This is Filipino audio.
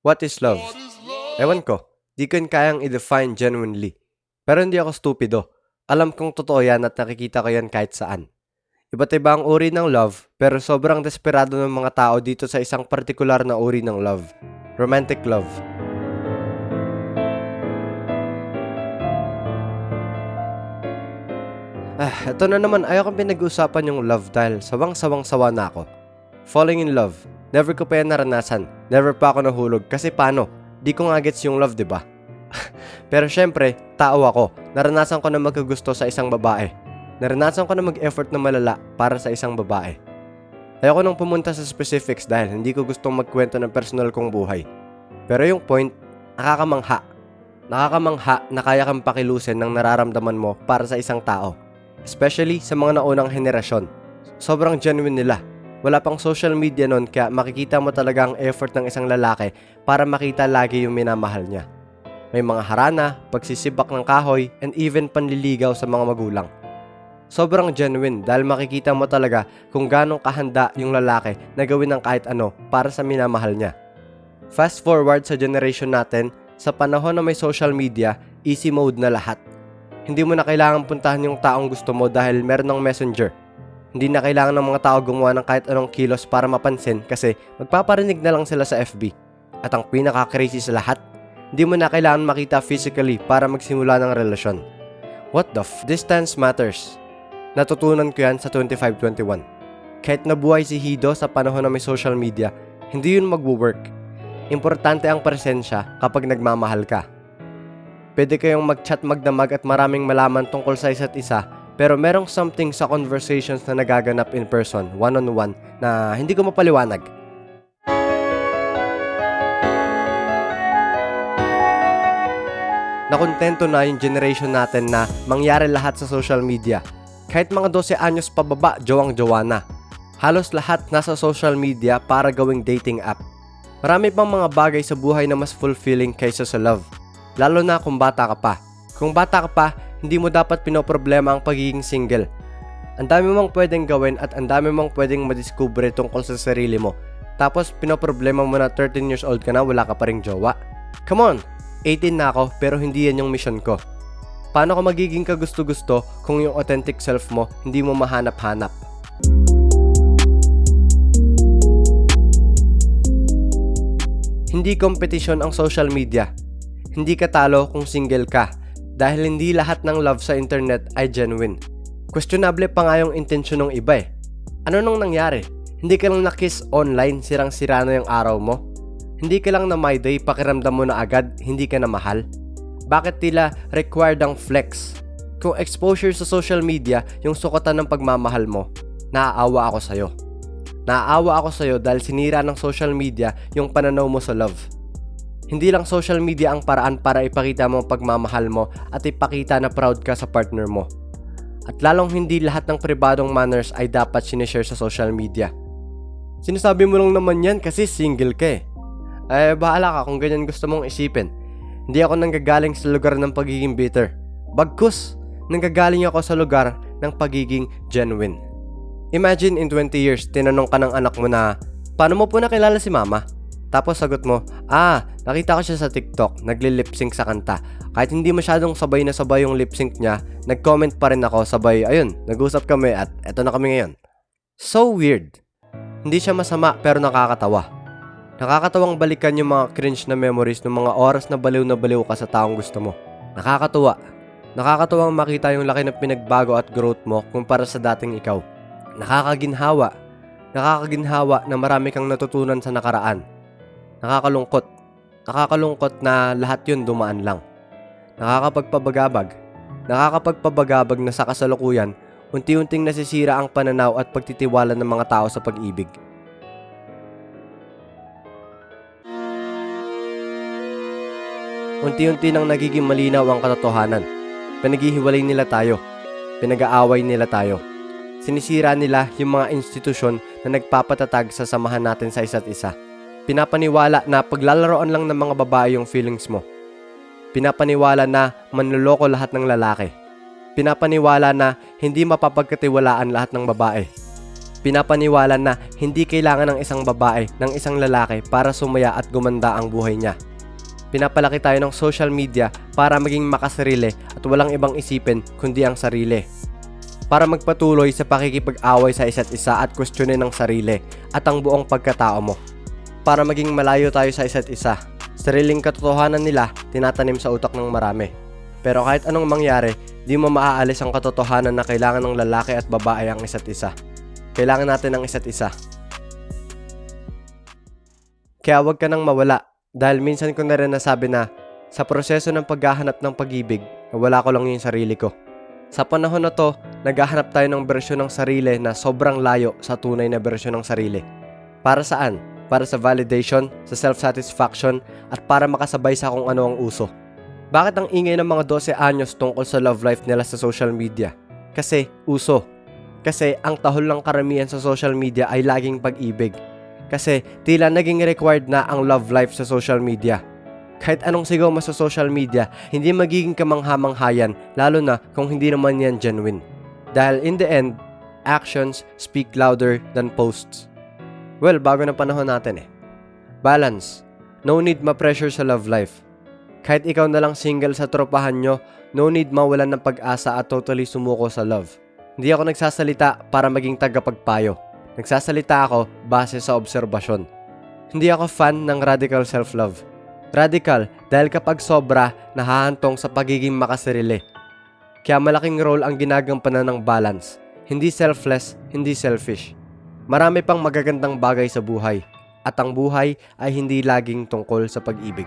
What is love? Ewan ko, di ko yun kayang i-define genuinely. Pero hindi ako stupido. Alam kong totoo yan at nakikita ko yan kahit saan. Iba't iba ang uri ng love, pero sobrang desperado ng mga tao dito sa isang partikular na uri ng love. Romantic love. Ito na naman, ayaw kong pinag-uusapan yung love dahil sawang-sawang-sawa na ako. Falling in love. Never ko pa yan naranasan. Never pa ako nahulog. Kasi paano? Di ko nga gets yung love, diba? Pero syempre, tao ako. Naranasan ko na magkagusto sa isang babae. Naranasan ko na mag-effort na malala para sa isang babae. Ayoko nang pumunta sa specifics dahil hindi ko gustong magkwento ng personal kong buhay. Pero yung point, nakakamangha. Nakakamangha na kaya kang pakilusin ng nararamdaman mo para sa isang tao. Especially sa mga naunang henerasyon. Sobrang genuine nila. Wala pang social media nun kaya makikita mo talaga ang effort ng isang lalaki para makita lagi yung minamahal niya. May mga harana, pagsisibak ng kahoy, and even panliligaw sa mga magulang. Sobrang genuine dahil makikita mo talaga kung ganong kahanda yung lalaki na gawin ng kahit ano para sa minamahal niya. Fast forward sa generation natin, sa panahon na may social media, easy mode na lahat. Hindi mo na kailangan puntahan yung taong gusto mo dahil meron ng messenger. Hindi na kailangan ng mga tao gumawa ng kahit anong kilos para mapansin kasi magpaparinig na lang sila sa FB. At ang pinaka-crazy sa lahat, hindi mo na kailangan makita physically para magsimula ng relasyon. What the distance matters. Natutunan ko yan sa 25-21. Kahit nabuhay si Hido sa panahon na may social media, hindi yun magwo-work. Importante ang presensya kapag nagmamahal ka. Pwede kayong mag-chat magdamag at maraming malaman tungkol sa isa't isa, pero merong something sa conversations na nagaganap in person, one-on-one, na hindi ko mapaliwanag. Nakontento na yung generation natin na mangyari lahat sa social media. Kahit mga 12 anyos pababa, jowang-jowa na. Halos lahat nasa social media para gawing dating app. Marami pang mga bagay sa buhay na mas fulfilling kaysa sa love. Lalo na kung bata ka pa. Kung bata ka pa, hindi mo dapat pinoproblema ang pagiging single. Ang dami mong pwedeng gawin at ang dami mong pwedeng madiskubre tungkol sa sarili mo. Tapos pinoproblema mo na 13 years old ka na, wala ka pa ring jowa. Come on! 18 na ako pero hindi yan yung mission ko. Paano ka magiging kagusto-gusto kung yung authentic self mo hindi mo mahanap-hanap? Hindi competition ang social media. Hindi ka talo kung single ka dahil hindi lahat ng love sa internet ay genuine. Questionable pa nga yung intensyon ng iba eh. Ano nang nangyari? Hindi ka lang na-kiss online, sirang-sira na yung araw mo? Hindi ka lang na my day, pakiramdam mo na agad, hindi ka na mahal? Bakit tila required ang flex? Kung exposure sa social media yung sukatan ng pagmamahal mo, naaawa ako sa'yo. Naaawa ako sa'yo dahil sinira ng social media yung pananaw mo sa love. Hindi lang social media ang paraan para ipakita mo ang pagmamahal mo at ipakita na proud ka sa partner mo. At lalong hindi lahat ng pribadong manners ay dapat sinishare sa social media. Sinasabi mo lang naman yan kasi single ka eh. Bahala ka kung ganyan gusto mong isipin. Hindi ako nanggagaling sa lugar ng pagiging bitter. Bagkus, nanggagaling ako sa lugar ng pagiging genuine. Imagine in 20 years, tinanong ka ng anak mo na, paano mo po nakilala si mama? Tapos sagot mo, nakita ko siya sa TikTok, nagli-lip-sync sa kanta. Kahit hindi masyadong sabay na sabay yung lip-sync niya, nag-comment pa rin ako sabay, ayun, nag-usap kami at eto na kami ngayon. So weird. Hindi siya masama pero nakakatawa. Nakakatawang balikan yung mga cringe na memories ng mga oras na baliw ka sa taong gusto mo. Nakakatuwa. Nakakatawang makita yung laki ng pinagbago at growth mo kumpara sa dating ikaw. Nakakaginhawa. Nakakaginhawa na marami kang natutunan sa nakaraan. Nakakalungkot. Nakakalungkot na lahat yun dumaan lang. Nakakapagpabagabag. Nakakapagpabagabag na sa kasalukuyan, unti-unting nasisira ang pananaw at pagtitiwala ng mga tao sa pag-ibig. Unti-unti nang nagiging malinaw ang katotohanan. Pinaghihiwalay nila tayo. Pinag-aaway nila tayo. Sinisira nila yung mga institusyon na nagpapatatag sa samahan natin sa isa't isa. Pinapaniwala na paglalaroan lang ng mga babae yung feelings mo. Pinapaniwala na manloloko lahat ng lalaki. Pinapaniwala na hindi mapapagkatiwalaan lahat ng babae. Pinapaniwala na hindi kailangan ng isang babae ng isang lalaki para sumaya at gumanda ang buhay niya. Pinapalaki tayo ng social media para maging makasarili at walang ibang isipin kundi ang sarili. Para magpatuloy sa pakikipag-away sa isa't isa at kwestiyonin ang sarili at ang buong pagkatao mo. Para maging malayo tayo sa isa't isa, sariling katotohanan nila tinatanim sa utak ng marami. Pero kahit anong mangyari, di mo maaalis ang katotohanan na kailangan ng lalaki at babae ang isa't isa. Kailangan natin ng isa't isa. Kaya huwag ka nang mawala dahil minsan ko na rin nasabi na sa proseso ng paghahanap ng pag-ibig, wala ko lang yung sarili ko. Sa panahon na to, naghahanap tayo ng bersyon ng sarili na sobrang layo sa tunay na bersyon ng sarili. Para saan? Para sa validation, sa self-satisfaction, at para makasabay sa kung ano ang uso. Bakit ang ingay ng mga 12 anyos tungkol sa love life nila sa social media? Kasi uso. Kasi ang tahol ng karamihan sa social media ay laging pag-ibig. Kasi tila naging required na ang love life sa social media. Kahit anong sigaw mo sa social media, hindi magiging kamangha-manghayan, lalo na kung hindi naman yan genuine. Dahil in the end, actions speak louder than posts. Well, bago na panahon natin eh. Balance. No need ma-pressure sa love life. Kahit ikaw na lang single sa tropahan nyo, no need mawalan ng pag-asa at totally sumuko sa love. Hindi ako nagsasalita para maging tagapagpayo. Nagsasalita ako base sa obserbasyon. Hindi ako fan ng radical self-love. Radical dahil kapag sobra, nahahantong sa pagiging makasarili. Kaya malaking role ang ginagampanan ng balance. Hindi selfless, hindi selfish. Marami pang magagandang bagay sa buhay. At ang buhay ay hindi laging tungkol sa pag-ibig.